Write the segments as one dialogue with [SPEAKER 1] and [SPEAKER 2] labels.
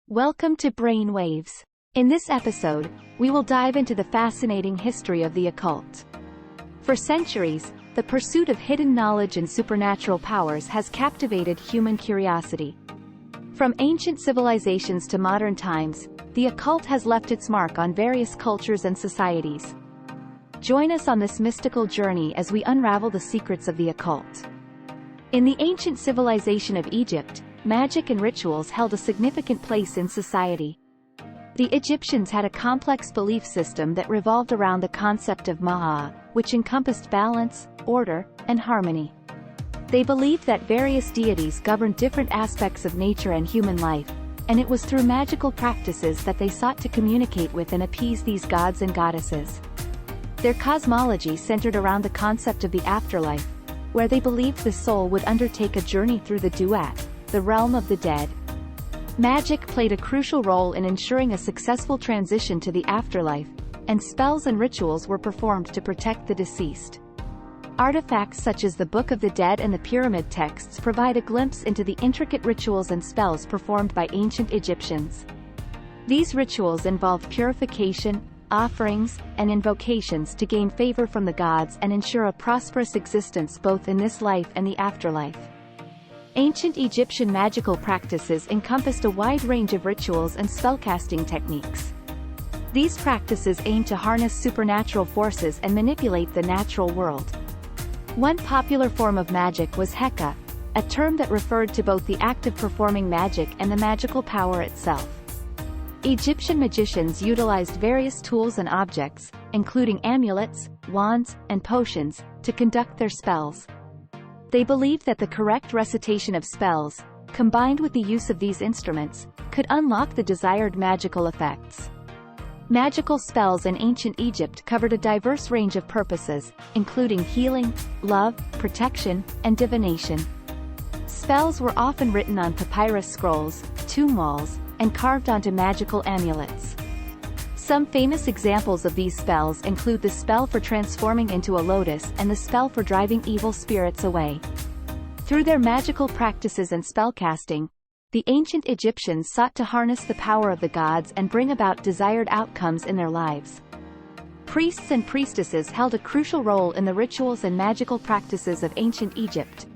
[SPEAKER 1] Welcome to Brainwaves. In this episode, we will dive into the fascinating history of the occult. For centuries, the pursuit of hidden knowledge and supernatural powers has captivated human curiosity. From ancient civilizations to modern times, the occult has left its mark on various cultures and societies. Join us on this mystical journey as we unravel the secrets of the occult. In the ancient civilization of Egypt, magic and rituals held a significant place in society. The Egyptians had a complex belief system that revolved around the concept of Ma'a, which encompassed balance, order, and harmony. They believed that various deities governed different aspects of nature and human life, and it was through magical practices that they sought to communicate with and appease these gods and goddesses. Their cosmology centered around the concept of the afterlife, where they believed the soul would undertake a journey through the duat, the realm of the dead. Magic played a crucial role in ensuring a successful transition to the afterlife, and spells and rituals were performed to protect the deceased. Artifacts such as the Book of the Dead and the pyramid texts provide a glimpse into the intricate rituals and spells performed by ancient Egyptians. These rituals involved purification, offerings, and invocations to gain favor from the gods and ensure a prosperous existence both in this life and the afterlife. Ancient Egyptian magical practices encompassed a wide range of rituals and spellcasting techniques. These practices aimed to harness supernatural forces and manipulate the natural world. One popular form of magic was Heka, a term that referred to both the act of performing magic and the magical power itself. Egyptian magicians utilized various tools and objects, including amulets, wands, and potions, to conduct their spells. They believed that the correct recitation of spells, combined with the use of these instruments, could unlock the desired magical effects. Magical spells in ancient Egypt covered a diverse range of purposes, including healing, love, protection, and divination. Spells were often written on papyrus scrolls, tomb walls, and carved onto magical amulets. Some famous examples of these spells include the spell for transforming into a lotus and the spell for driving evil spirits away. Through their magical practices and spellcasting, the ancient Egyptians sought to harness the power of the gods and bring about desired outcomes in their lives. Priests and priestesses held a crucial role in the rituals and magical practices of ancient Egypt.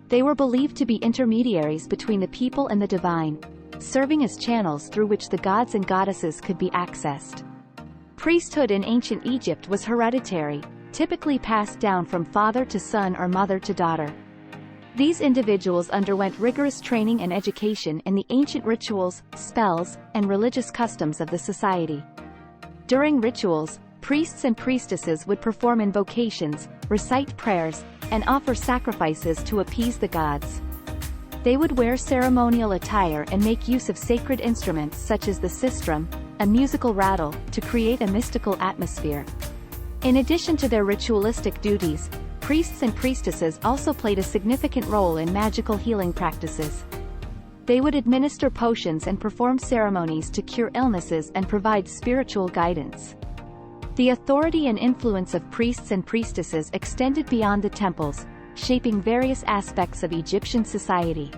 [SPEAKER 1] They were believed to be intermediaries between the people and the divine, serving as channels through which the gods and goddesses could be accessed. Priesthood in ancient Egypt was hereditary, typically passed down from father to son or mother to daughter. These individuals underwent rigorous training and education in the ancient rituals, spells, and religious customs of the society. During rituals, priests and priestesses would perform invocations, recite prayers, and offer sacrifices to appease the gods. They would wear ceremonial attire and make use of sacred instruments such as the sistrum, a musical rattle, to create a mystical atmosphere. In addition to their ritualistic duties, priests and priestesses also played a significant role in magical healing practices. They would administer potions and perform ceremonies to cure illnesses and provide spiritual guidance. The authority and influence of priests and priestesses extended beyond the temples, shaping various aspects of Egyptian society.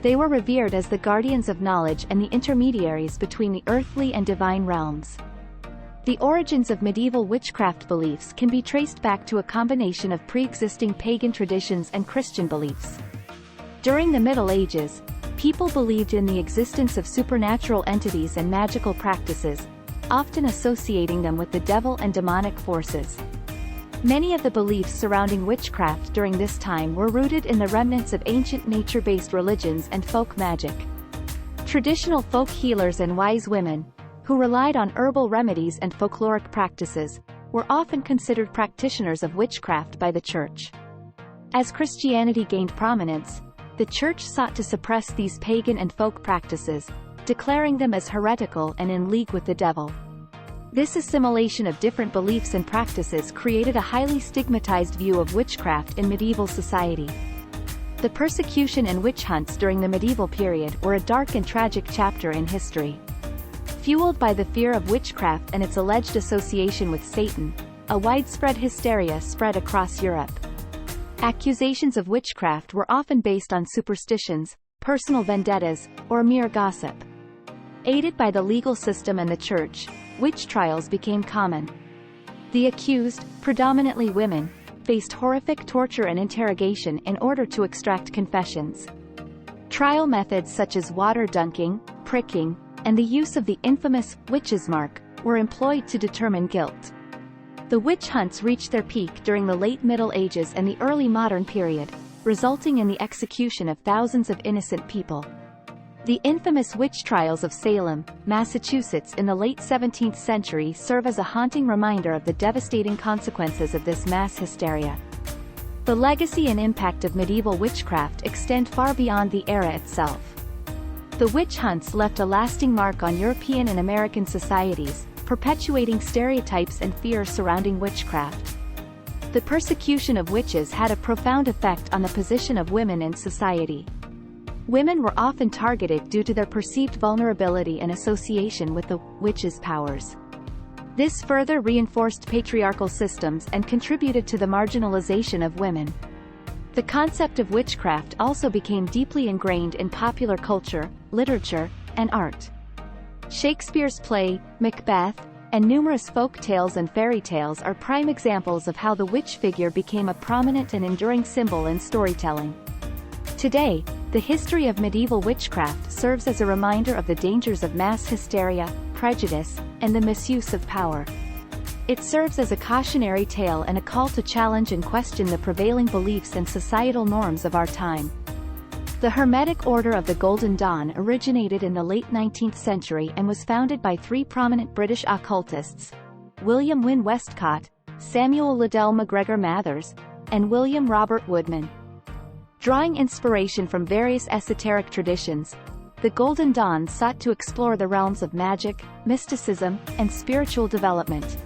[SPEAKER 1] They were revered as the guardians of knowledge and the intermediaries between the earthly and divine realms. The origins of medieval witchcraft beliefs can be traced back to a combination of pre-existing pagan traditions and Christian beliefs. During the Middle Ages, people believed in the existence of supernatural entities and magical practices, often associating them with the devil and demonic forces. Many of the beliefs surrounding witchcraft during this time were rooted in the remnants of ancient nature-based religions and folk magic. Traditional folk healers and wise women, who relied on herbal remedies and folkloric practices, were often considered practitioners of witchcraft by the Church. As Christianity gained prominence, the Church sought to suppress these pagan and folk practices, declaring them as heretical and in league with the devil. This assimilation of different beliefs and practices created a highly stigmatized view of witchcraft in medieval society. The persecution and witch hunts during the medieval period were a dark and tragic chapter in history. Fueled by the fear of witchcraft and its alleged association with Satan, a widespread hysteria spread across Europe. Accusations of witchcraft were often based on superstitions, personal vendettas, or mere gossip. Aided by the legal system and the church, witch trials became common. The accused, predominantly women, faced horrific torture and interrogation in order to extract confessions. Trial methods such as water dunking, pricking, and the use of the infamous witch's mark were employed to determine guilt. The witch hunts reached their peak during the late Middle Ages and the early modern period, resulting in the execution of thousands of innocent people. The infamous witch trials of Salem, Massachusetts in the late 17th century serve as a haunting reminder of the devastating consequences of this mass hysteria. The legacy and impact of medieval witchcraft extend far beyond the era itself. The witch hunts left a lasting mark on European and American societies, perpetuating stereotypes and fear surrounding witchcraft. The persecution of witches had a profound effect on the position of women in society. Women were often targeted due to their perceived vulnerability and association with the witch's powers. This further reinforced patriarchal systems and contributed to the marginalization of women. The concept of witchcraft also became deeply ingrained in popular culture, literature, and art. Shakespeare's play, Macbeth, and numerous folk tales and fairy tales are prime examples of how the witch figure became a prominent and enduring symbol in storytelling. Today, the history of medieval witchcraft serves as a reminder of the dangers of mass hysteria, prejudice, and the misuse of power. It serves as a cautionary tale and a call to challenge and question the prevailing beliefs and societal norms of our time. The Hermetic Order of the Golden Dawn originated in the late 19th century and was founded by three prominent British occultists: William Wynne Westcott, Samuel Liddell MacGregor Mathers, and William Robert Woodman. Drawing inspiration from various esoteric traditions, the Golden Dawn sought to explore the realms of magic, mysticism, and spiritual development.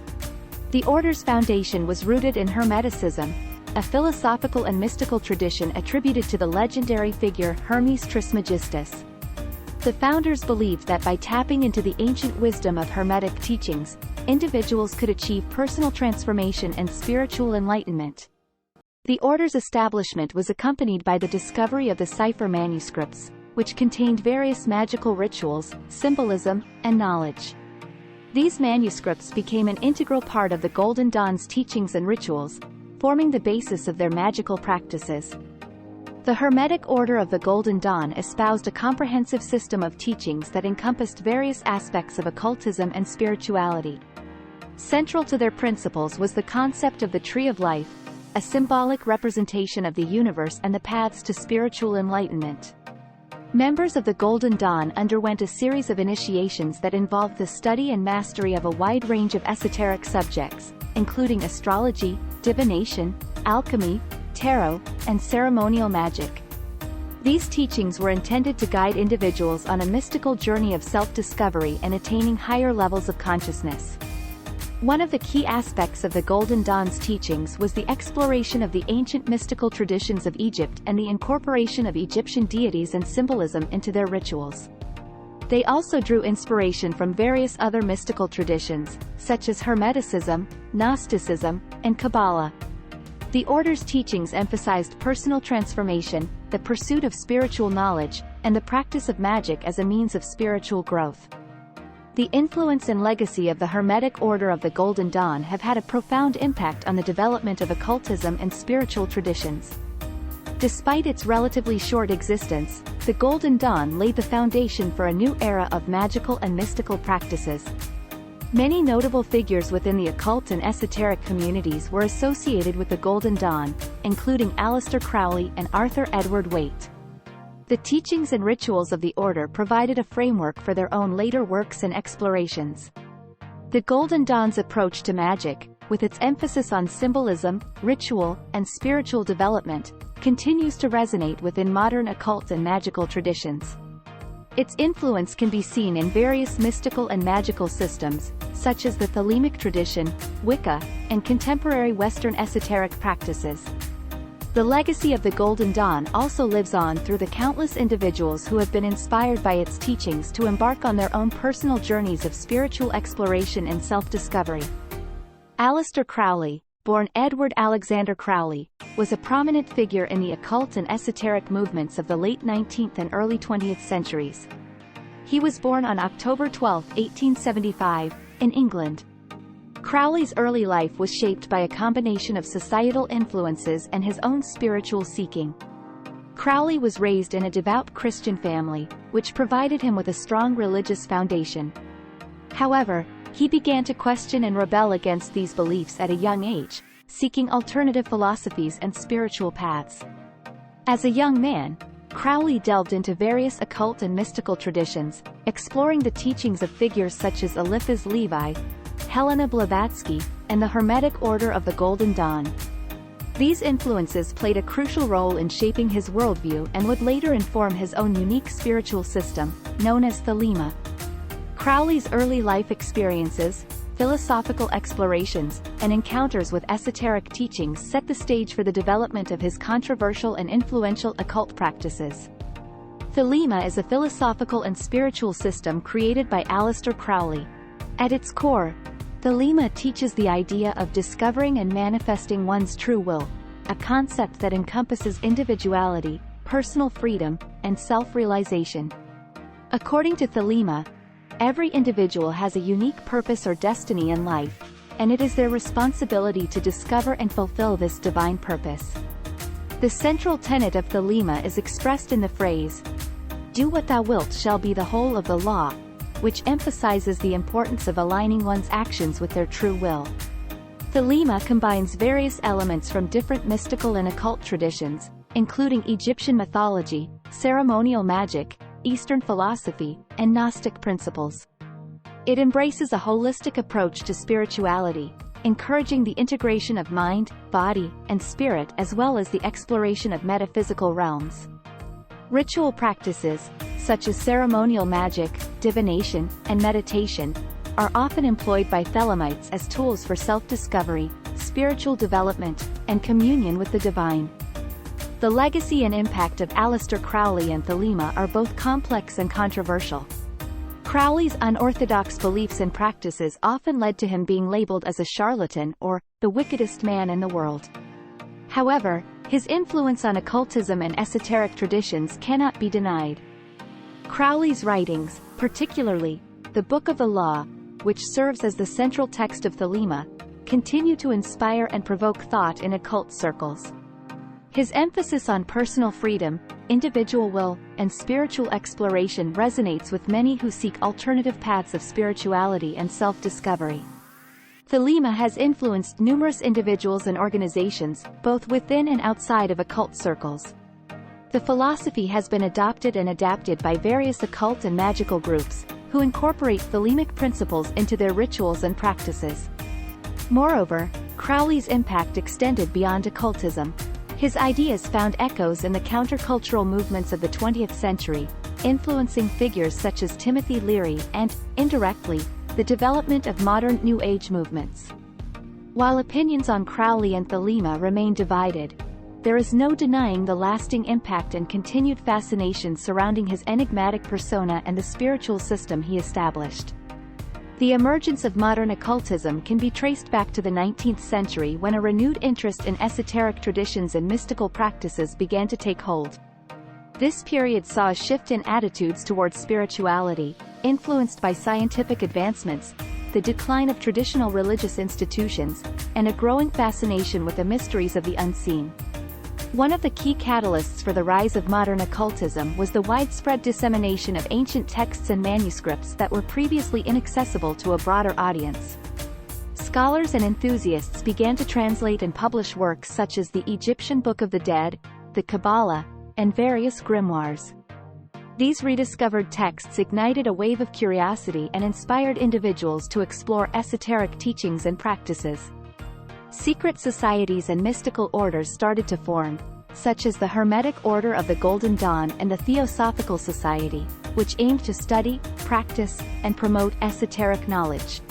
[SPEAKER 1] The order's foundation was rooted in Hermeticism, a philosophical and mystical tradition attributed to the legendary figure Hermes Trismegistus. The founders believed that by tapping into the ancient wisdom of Hermetic teachings, individuals could achieve personal transformation and spiritual enlightenment. The order's establishment was accompanied by the discovery of the cipher manuscripts, which contained various magical rituals, symbolism, and knowledge. These manuscripts became an integral part of the Golden Dawn's teachings and rituals, forming the basis of their magical practices. The Hermetic Order of the Golden Dawn espoused a comprehensive system of teachings that encompassed various aspects of occultism and spirituality. Central to their principles was the concept of the Tree of Life, a symbolic representation of the universe and the paths to spiritual enlightenment. Members of the Golden Dawn underwent a series of initiations that involved the study and mastery of a wide range of esoteric subjects, including astrology, divination, alchemy, tarot, and ceremonial magic. These teachings were intended to guide individuals on a mystical journey of self-discovery and attaining higher levels of consciousness. One of the key aspects of the Golden Dawn's teachings was the exploration of the ancient mystical traditions of Egypt and the incorporation of Egyptian deities and symbolism into their rituals. They also drew inspiration from various other mystical traditions, such as Hermeticism, Gnosticism, and Kabbalah. The order's teachings emphasized personal transformation, the pursuit of spiritual knowledge, and the practice of magic as a means of spiritual growth. The influence and legacy of the Hermetic Order of the Golden Dawn have had a profound impact on the development of occultism and spiritual traditions. Despite its relatively short existence, the Golden Dawn laid the foundation for a new era of magical and mystical practices. Many notable figures within the occult and esoteric communities were associated with the Golden Dawn, including Aleister Crowley and Arthur Edward Waite. The teachings and rituals of the order provided a framework for their own later works and explorations. The Golden Dawn's approach to magic, with its emphasis on symbolism, ritual, and spiritual development, continues to resonate within modern occult and magical traditions. Its influence can be seen in various mystical and magical systems, such as the Thelemic tradition, Wicca, and contemporary Western esoteric practices. The legacy of the Golden Dawn also lives on through the countless individuals who have been inspired by its teachings to embark on their own personal journeys of spiritual exploration and self-discovery. Aleister Crowley, born Edward Alexander Crowley, was a prominent figure in the occult and esoteric movements of the late 19th and early 20th centuries. He was born on October 12, 1875, in England. Crowley's early life was shaped by a combination of societal influences and his own spiritual seeking. Crowley was raised in a devout Christian family, which provided him with a strong religious foundation. However, he began to question and rebel against these beliefs at a young age, seeking alternative philosophies and spiritual paths. As a young man, Crowley delved into various occult and mystical traditions, exploring the teachings of figures such as Eliphas Levi, Helena Blavatsky, and the Hermetic Order of the Golden Dawn. These influences played a crucial role in shaping his worldview and would later inform his own unique spiritual system, known as THELEMA. Crowley's early life experiences, philosophical explorations, and encounters with esoteric teachings set the stage for the development of his controversial and influential occult practices. THELEMA is a philosophical and spiritual system created by Aleister Crowley. At its core, THELEMA teaches the idea of discovering and manifesting one's true will, a concept that encompasses individuality, personal freedom, and self-realization. According to THELEMA, every individual has a unique purpose or destiny in life, and it is their responsibility to discover and fulfill this divine purpose. The central tenet of THELEMA is expressed in the phrase, "Do what thou wilt shall be the whole of the law," which emphasizes the importance of aligning one's actions with their true will. THELEMA combines various elements from different mystical and occult traditions, including Egyptian mythology, ceremonial magic, Eastern philosophy, and Gnostic principles. It embraces a holistic approach to spirituality, encouraging the integration of mind, body, and spirit as well as the exploration of metaphysical realms. Ritual practices, such as ceremonial magic, divination, and meditation, are often employed by Thelemites as tools for self-discovery, spiritual development, and communion with the divine. The legacy and impact of Aleister Crowley and THELEMA are both complex and controversial. Crowley's unorthodox beliefs and practices often led to him being labeled as a charlatan or the wickedest man in the world. However, his influence on occultism and esoteric traditions cannot be denied. Crowley's writings, particularly the Book of the Law, which serves as the central text of THELEMA, continue to inspire and provoke thought in occult circles. His emphasis on personal freedom, individual will, and spiritual exploration resonates with many who seek alternative paths of spirituality and self-discovery. THELEMA has influenced numerous individuals and organizations, both within and outside of occult circles. The philosophy has been adopted and adapted by various occult and magical groups, who incorporate Thelemic principles into their rituals and practices. Moreover, Crowley's impact extended beyond occultism. His ideas found echoes in the countercultural movements of the 20th century, influencing figures such as Timothy Leary and, indirectly, the development of modern New Age movements. While opinions on Crowley and THELEMA remain divided, there is no denying the lasting impact and continued fascination surrounding his enigmatic persona and the spiritual system he established. The emergence of modern occultism can be traced back to the 19th century when a renewed interest in esoteric traditions and mystical practices began to take hold. This period saw a shift in attitudes towards spirituality, influenced by scientific advancements, the decline of traditional religious institutions, and a growing fascination with the mysteries of the unseen. One of the key catalysts for the rise of modern occultism was the widespread dissemination of ancient texts and manuscripts that were previously inaccessible to a broader audience. Scholars and enthusiasts began to translate and publish works such as the Egyptian Book of the Dead, the Kabbalah, and various grimoires. These rediscovered texts ignited a wave of curiosity and inspired individuals to explore esoteric teachings and practices. Secret societies and mystical orders started to form, such as the Hermetic Order of the Golden Dawn and the Theosophical Society, which aimed to study, practice, and promote esoteric knowledge.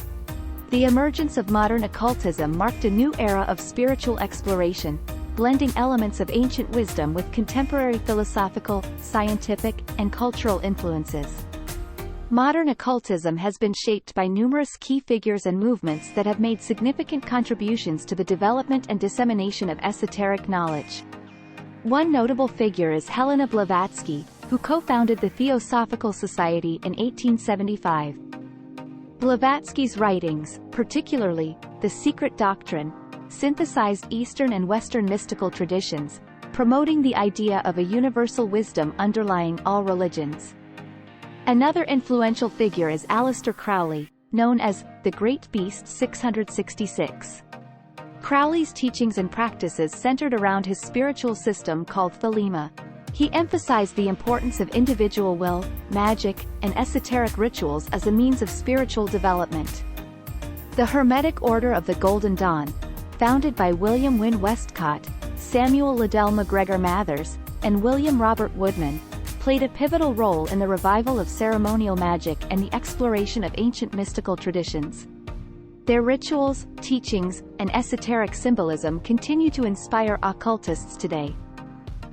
[SPEAKER 1] The emergence of modern occultism marked a new era of spiritual exploration, blending elements of ancient wisdom with contemporary philosophical, scientific, and cultural influences. Modern occultism has been shaped by numerous key figures and movements that have made significant contributions to the development and dissemination of esoteric knowledge. One notable figure is Helena Blavatsky, who co-founded the Theosophical Society in 1875. Blavatsky's writings, particularly The Secret Doctrine, synthesized Eastern and Western mystical traditions, promoting the idea of a universal wisdom underlying all religions. Another influential figure is Aleister Crowley, known as the Great Beast 666. Crowley's teachings and practices centered around his spiritual system called THELEMA. He emphasized the importance of individual will, magic, and esoteric rituals as a means of spiritual development. The Hermetic Order of the Golden Dawn, founded by William Wynne Westcott, Samuel Liddell MacGregor Mathers, and William Robert Woodman, played a pivotal role in the revival of ceremonial magic and the exploration of ancient mystical traditions. Their rituals, teachings, and esoteric symbolism continue to inspire occultists today.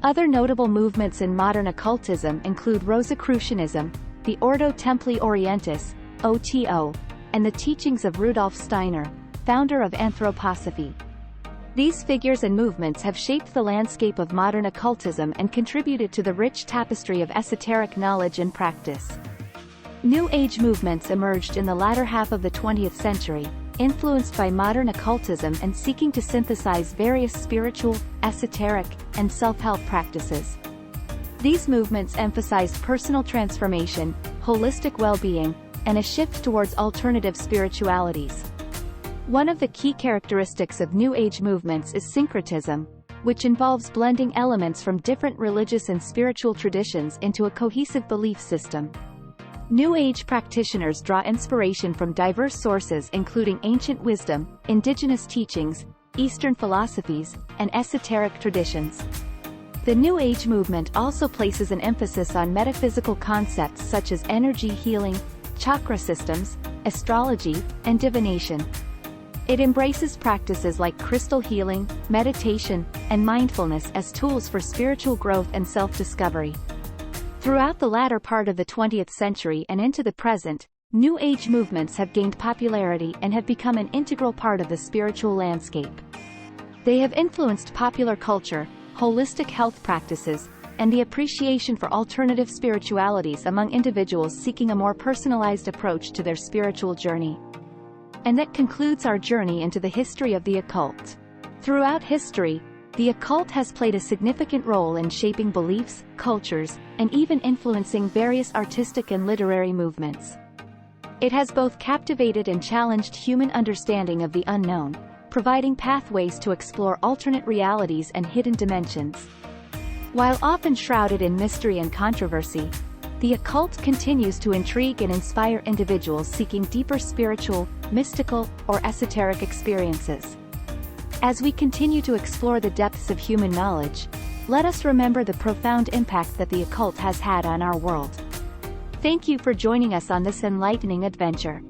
[SPEAKER 1] Other notable movements in modern occultism include Rosicrucianism, the Ordo Templi Orientis, OTO, and the teachings of Rudolf Steiner, founder of Anthroposophy. These figures and movements have shaped the landscape of modern occultism and contributed to the rich tapestry of esoteric knowledge and practice. New Age movements emerged in the latter half of the 20th century, influenced by modern occultism and seeking to synthesize various spiritual, esoteric, and self-help practices. These movements emphasized personal transformation, holistic well-being, and a shift towards alternative spiritualities. One of the key characteristics of New Age movements is syncretism, which involves blending elements from different religious and spiritual traditions into a cohesive belief system. New Age practitioners draw inspiration from diverse sources including ancient wisdom, indigenous teachings, Eastern philosophies, and esoteric traditions. The New Age movement also places an emphasis on metaphysical concepts such as energy healing, chakra systems, astrology, and divination. It embraces practices like crystal healing, meditation, and mindfulness as tools for spiritual growth and self-discovery. Throughout the latter part of the 20th century and into the present, New Age movements have gained popularity and have become an integral part of the spiritual landscape. They have influenced popular culture, holistic health practices, and the appreciation for alternative spiritualities among individuals seeking a more personalized approach to their spiritual journey. And that concludes our journey into the history of the occult. Throughout history, the occult has played a significant role in shaping beliefs, cultures, and even influencing various artistic and literary movements. It has both captivated and challenged human understanding of the unknown, providing pathways to explore alternate realities and hidden dimensions. While often shrouded in mystery and controversy, the occult continues to intrigue and inspire individuals seeking deeper spiritual, mystical, or esoteric experiences. As we continue to explore the depths of human knowledge, let us remember the profound impact that the occult has had on our world. Thank you for joining us on this enlightening adventure.